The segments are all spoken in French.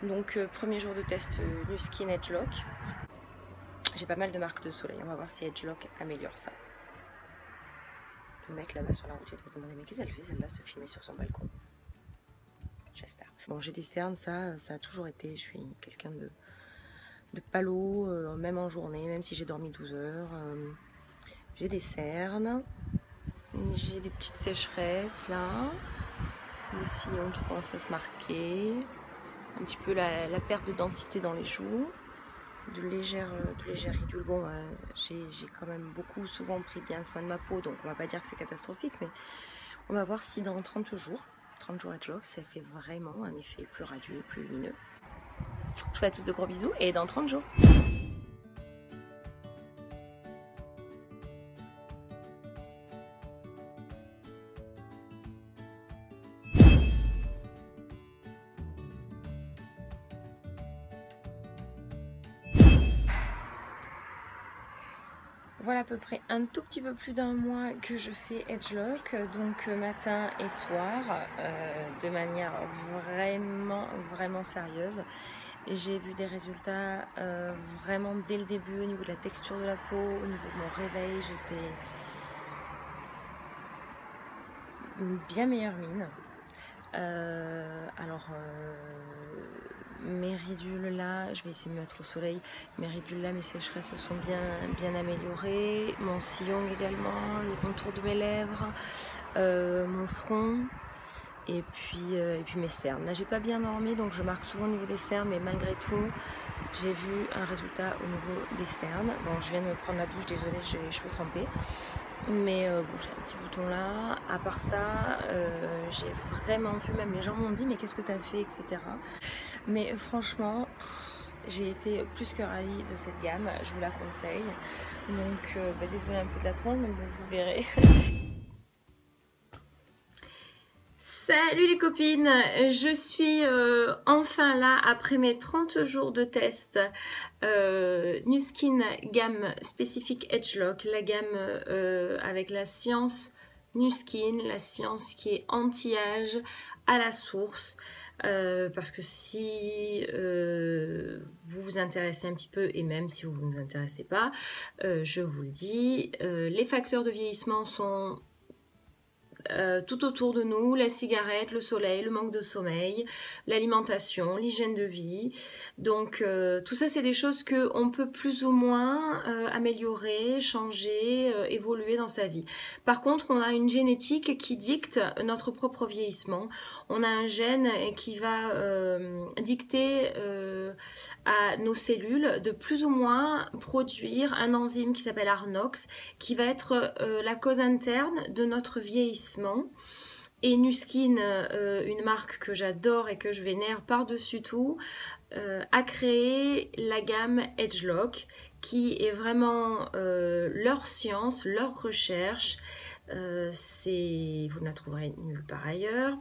Donc premier jour de test Nu Skin Edge Lock. J'ai pas mal de marques de soleil, on va voir si Edge Lock améliore ça. Le mec là-bas sur la route, il va se demander mais qu'est-ce qu'elle fait celle-là, se filmer sur son balcon. J'espère. Bon, j'ai des cernes, ça a toujours été, je suis quelqu'un de palo, même en journée, même si j'ai dormi 12 heures. J'ai des cernes, j'ai des petites sécheresses là, les sillons qui commencent à se marquer, un petit peu la perte de densité dans les joues, de légères ridules. Bon, j'ai quand même souvent pris bien soin de ma peau, donc on va pas dire que c'est catastrophique, mais on va voir si dans 30 jours Edge Lock, ça fait vraiment un effet plus radieux, plus lumineux. Je vous fais à tous de gros bisous et dans 30 jours. Voilà à peu près un tout petit peu plus d'un mois que je fais Edge Lock, donc matin et soir, de manière vraiment sérieuse. J'ai vu des résultats vraiment dès le début au niveau de la texture de la peau, au niveau de mon réveil, j'étais bien meilleure mine. Mes ridules là, je vais essayer de me mettre au soleil, mes ridules là, mes sécheresses se sont bien améliorées, mon sillon également, les contours de mes lèvres, mon front et puis mes cernes. Là j'ai pas bien dormi donc je marque souvent au niveau des cernes, mais malgré tout j'ai vu un résultat au niveau des cernes. Bon, je viens de me prendre la douche, désolée, j'ai les cheveux trempés. Mais bon, j'ai un petit bouton là. À part ça, j'ai vraiment vu, même les gens m'ont dit mais qu'est-ce que t'as fait, etc. Mais franchement, j'ai été plus que ravie de cette gamme, je vous la conseille. Donc désolée un peu de la tronche, mais bon, vous verrez. Salut les copines, je suis enfin là après mes 30 jours de test Nu Skin gamme spécifique Edge Lock, la gamme avec la science Nu Skin, la science qui est anti-âge à la source. Parce que si vous vous intéressez un petit peu, et même si vous ne vous intéressez pas, je vous le dis, les facteurs de vieillissement sont tout autour de nous, la cigarette, le soleil, le manque de sommeil, l'alimentation, l'hygiène de vie. Donc tout ça c'est des choses qu'on peut plus ou moins améliorer, changer, évoluer dans sa vie. Par contre on a une génétique qui dicte notre propre vieillissement. On a un gène qui va dicter à nos cellules de plus ou moins produire un enzyme qui s'appelle Arnox, qui va être la cause interne de notre vieillissement. Et Nu Skin, une marque que j'adore et que je vénère par-dessus tout, a créé la gamme Edge Lock, qui est vraiment leur science, leur recherche. Vous ne la trouverez nulle part ailleurs.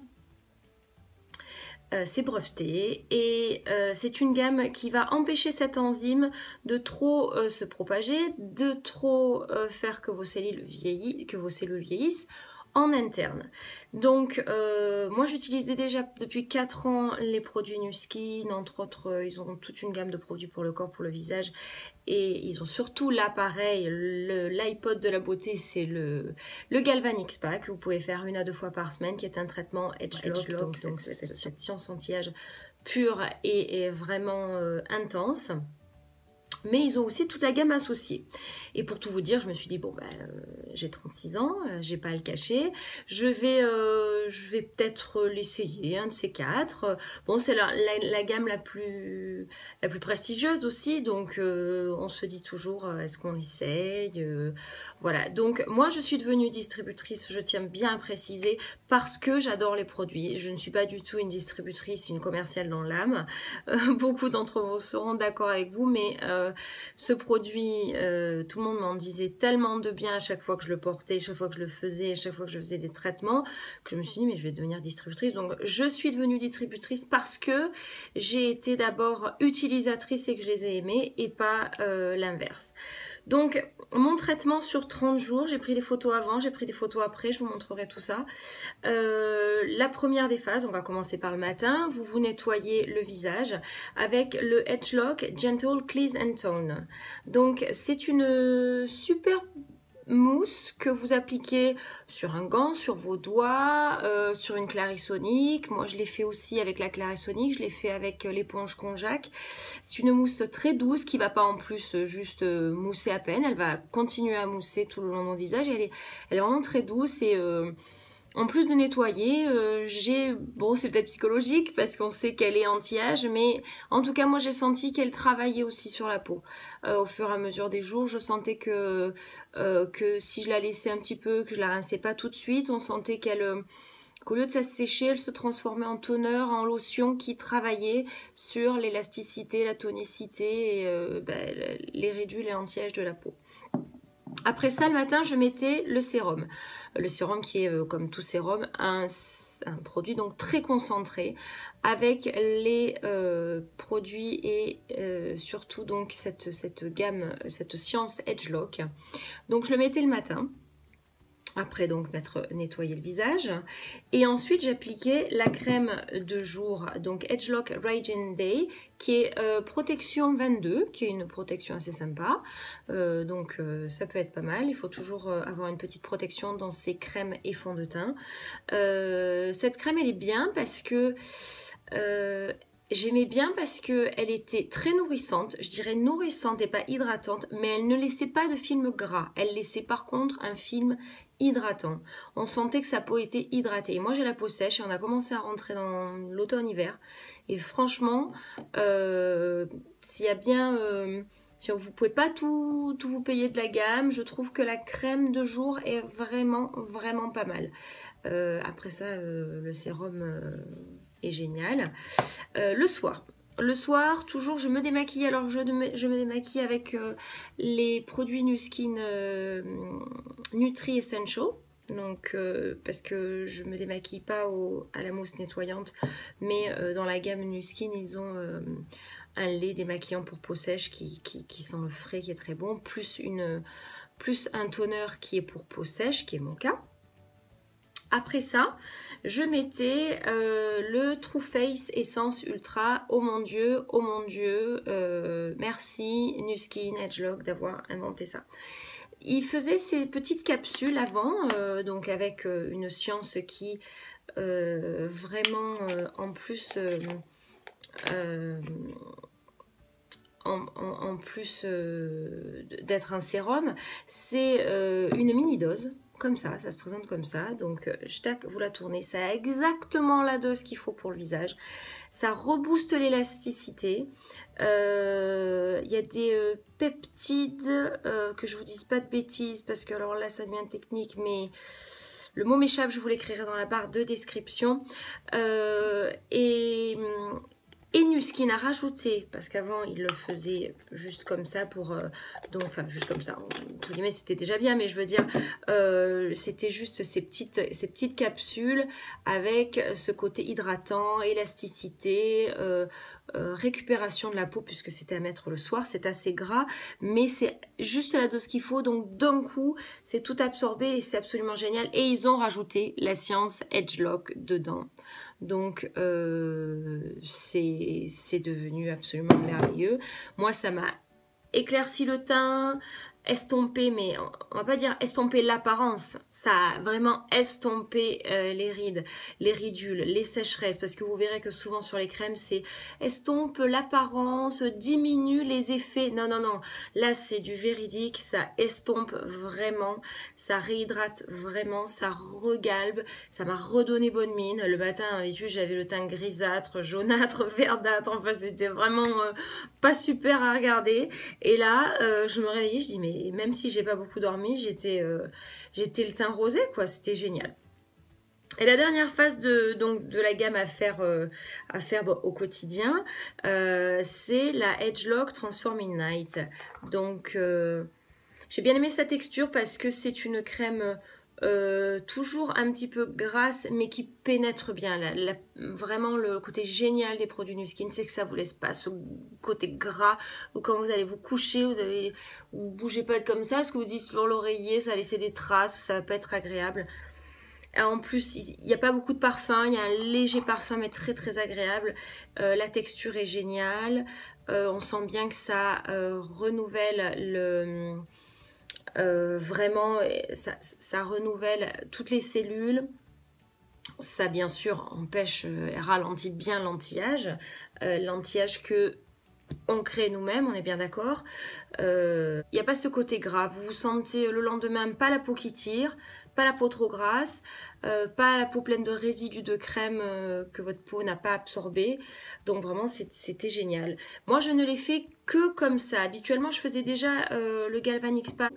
C'est breveté et c'est une gamme qui va empêcher cette enzyme de trop se propager, de trop faire que vos cellules vieillissent en interne. Donc moi j'utilisais déjà depuis 4 ans les produits Nu Skin, entre autres ils ont toute une gamme de produits pour le corps, pour le visage, et ils ont surtout l'appareil, l'iPod de la beauté, c'est le Galvanix Pack, vous pouvez faire 1 à 2 fois par semaine, qui est un traitement Edge Lock, donc cette science anti-âge pure et vraiment intense. Mais ils ont aussi toute la gamme associée. Et pour tout vous dire, je me suis dit, bon, j'ai 36 ans, j'ai pas à le cacher, je vais peut-être l'essayer, un de ces 4. Bon, c'est la gamme la plus prestigieuse aussi, donc on se dit toujours, est-ce qu'on l'essaye, voilà. Donc, moi, je suis devenue distributrice, je tiens bien à préciser, parce que j'adore les produits. Je ne suis pas du tout une distributrice, une commerciale dans l'âme. Beaucoup d'entre vous seront d'accord avec vous, mais ce produit, tout le monde m'en disait tellement de bien à chaque fois que je le portais, chaque fois que je le faisais, chaque fois que je faisais des traitements, que je me suis dit mais je vais devenir distributrice. Donc je suis devenue distributrice parce que j'ai été d'abord utilisatrice et que je les ai aimés et pas l'inverse. Donc mon traitement sur 30 jours, j'ai pris des photos avant, j'ai pris des photos après, je vous montrerai tout ça. La première des phases, on va commencer par le matin, vous nettoyez le visage avec le Edgelock Gentle Cleanse and Tone. Donc c'est une super mousse que vous appliquez sur un gant, sur vos doigts, sur une Clarisonic. Moi je l'ai fait aussi avec la Clarisonic, je l'ai fait avec l'éponge Conjac. C'est une mousse très douce qui va pas en plus juste mousser à peine, elle va continuer à mousser tout le long de mon visage. Elle est vraiment très douce et en plus de nettoyer, bon c'est peut-être psychologique parce qu'on sait qu'elle est anti-âge, mais en tout cas moi j'ai senti qu'elle travaillait aussi sur la peau. Au fur et à mesure des jours, je sentais que si je la laissais un petit peu, que je la rinçais pas tout de suite, on sentait qu'au lieu de s'assécher, elle se transformait en toner, en lotion qui travaillait sur l'élasticité, la tonicité et les réduits, les anti-âge de la peau. Après ça, le matin, je mettais le sérum. Le sérum qui est, comme tout sérum, un produit donc très concentré avec les produits et surtout donc cette gamme, cette Science Edgelock. Donc je le mettais le matin. Après donc nettoyer le visage et ensuite j'appliquais la crème de jour, donc Edgelock Radiant Day, qui est protection 22, qui est une protection assez sympa, donc ça peut être pas mal. Il faut toujours avoir une petite protection dans ses crèmes et fonds de teint. Cette crème elle est bien parce que j'aimais bien parce qu'elle était très nourrissante, je dirais nourrissante et pas hydratante, mais elle ne laissait pas de film gras. Elle laissait par contre un film hydratant. On sentait que sa peau était hydratée. Et moi j'ai la peau sèche et on a commencé à rentrer dans l'automne-hiver. Et franchement, s'il y a bien... si vous ne pouvez pas tout vous payer de la gamme, je trouve que la crème de jour est vraiment pas mal. Après ça, le sérum... est génial. Le soir, toujours, je me démaquille. Alors, je me démaquille avec les produits Nu Skin Nutri Essential. Donc, parce que je me démaquille pas à la mousse nettoyante, mais dans la gamme Nu Skin, ils ont un lait démaquillant pour peau sèche qui sent le frais, qui est très bon, plus un toner qui est pour peau sèche, qui est mon cas. Après ça, je mettais le True Face Essence Ultra. Oh mon Dieu, merci Nu Skin Edgelock d'avoir inventé ça. Il faisait ces petites capsules avant, donc avec une science qui vraiment en plus... en plus d'être un sérum, c'est une mini dose. Comme ça se présente comme ça. Donc, vous la tournez. Ça a exactement la dose qu'il faut pour le visage. Ça rebooste l'élasticité. Il y a des peptides, que je vous dise pas de bêtises, parce que alors là, ça devient technique, mais le mot m'échappe, je vous l'écrirai dans la barre de description. Et Nu Skin a rajouté, parce qu'avant il le faisait juste comme ça enfin juste comme ça, entre guillemets c'était déjà bien, mais je veux dire c'était juste ces petites capsules avec ce côté hydratant, élasticité, récupération de la peau puisque c'était à mettre le soir, c'est assez gras, mais c'est juste la dose qu'il faut, donc d'un coup c'est tout absorbé et c'est absolument génial. Et ils ont rajouté la Science Edgelock dedans. Donc, c'est devenu absolument merveilleux. Moi, ça m'a éclairci le teint, estompé, mais on va pas dire estompé l'apparence. Ça a vraiment estompé les rides, les ridules, les sécheresses. Parce que vous verrez que souvent sur les crèmes, c'est estompe l'apparence, diminue les effets. Non. Là, c'est du véridique. Ça estompe vraiment. Ça réhydrate vraiment. Ça regalbe. Ça m'a redonné bonne mine. Le matin, d'habitude, j'avais le teint grisâtre, jaunâtre, verdâtre. Enfin, c'était vraiment pas super à regarder. Et là, je me réveillais, je dis, mais même si j'ai pas beaucoup dormi, j'étais le teint rosé, quoi. C'était génial. Et la dernière phase de la gamme à faire au quotidien, c'est la Edgelok Transform in Night. Donc, j'ai bien aimé sa texture parce que c'est une crème toujours un petit peu grasse, mais qui pénètre bien. Vraiment, le côté génial des produits Nu Skin, c'est que ça vous laisse pas ce côté gras, ou quand vous allez vous coucher, vous bougez pas comme ça, parce que vous dites sur l'oreiller, ça va laisser des traces, ça va pas être agréable. En plus, il n'y a pas beaucoup de parfum, il y a un léger parfum mais très très agréable. La texture est géniale. On sent bien que ça renouvelle vraiment, ça renouvelle toutes les cellules. Ça bien sûr empêche, ralentit bien l'anti-âge que on crée nous-mêmes, on est bien d'accord. Il n'y a pas ce côté gras. Vous vous sentez le lendemain pas la peau qui tire, pas la peau trop grasse, pas la peau pleine de résidus de crème que votre peau n'a pas absorbé. Donc vraiment, c'était génial. Moi, je ne l'ai fait que comme ça. Habituellement, je faisais déjà le Galvanic Spa.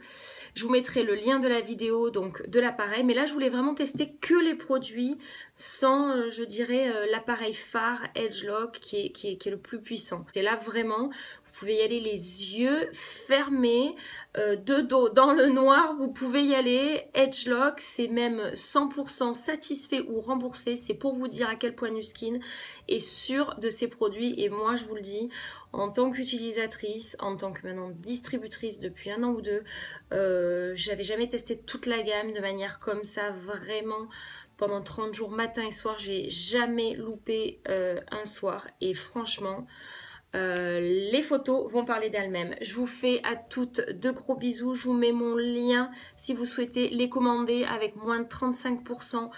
Je vous mettrai le lien de la vidéo, donc de l'appareil. Mais là, je voulais vraiment tester que les produits sans, je dirais, l'appareil phare Edgelok qui est le plus puissant. C'est là vraiment, vous pouvez y aller les yeux fermés, de dos dans le noir. Vous pouvez y aller. Edgelok, c'est même 100% satisfait ou remboursé. C'est pour vous dire à quel point Nu Skin est sûr de ses produits. Et moi, je vous le dis, en tant qu'utilisatrice, en tant que maintenant distributrice depuis 1 an ou 2, j'avais jamais testé toute la gamme de manière comme ça, vraiment. Pendant 30 jours, matin et soir, j'ai jamais loupé un soir. Et franchement, les photos vont parler d'elles-mêmes. Je vous fais à toutes de gros bisous. Je vous mets mon lien si vous souhaitez les commander avec moins de 35%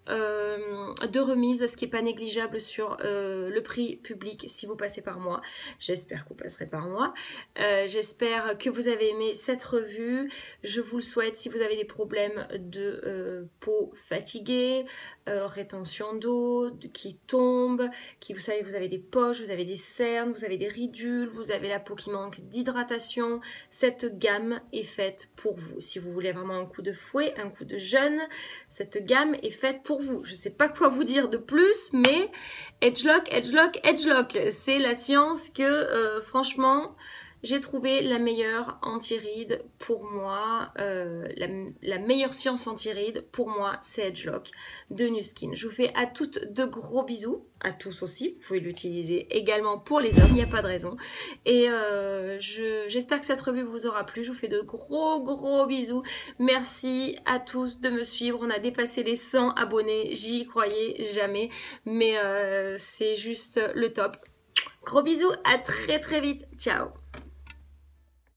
de remise, ce qui n'est pas négligeable sur le prix public si vous passez par moi. J'espère que vous passerez par moi. J'espère que vous avez aimé cette revue. Je vous le souhaite si vous avez des problèmes de peau fatiguée, rétention d'eau qui tombe, vous savez, vous avez des poches, vous avez des cernes, vous avez des ridules, vous avez la peau qui manque d'hydratation. Cette gamme est faite pour vous. Si vous voulez vraiment un coup de fouet, un coup de jeûne, cette gamme est faite pour vous. Je ne sais pas quoi vous dire de plus, mais Edgelok, Edgelok, Edgelok, c'est la science que franchement, j'ai trouvé la meilleure anti-rides pour moi, la meilleure science anti-rides pour moi, c'est Edgelok de Nu Skin. Je vous fais à toutes de gros bisous, à tous aussi, vous pouvez l'utiliser également pour les hommes, il n'y a pas de raison. Et j'espère que cette revue vous aura plu, je vous fais de gros bisous. Merci à tous de me suivre, on a dépassé les 100 abonnés, j'y croyais jamais, mais c'est juste le top. Gros bisous, à très vite, ciao.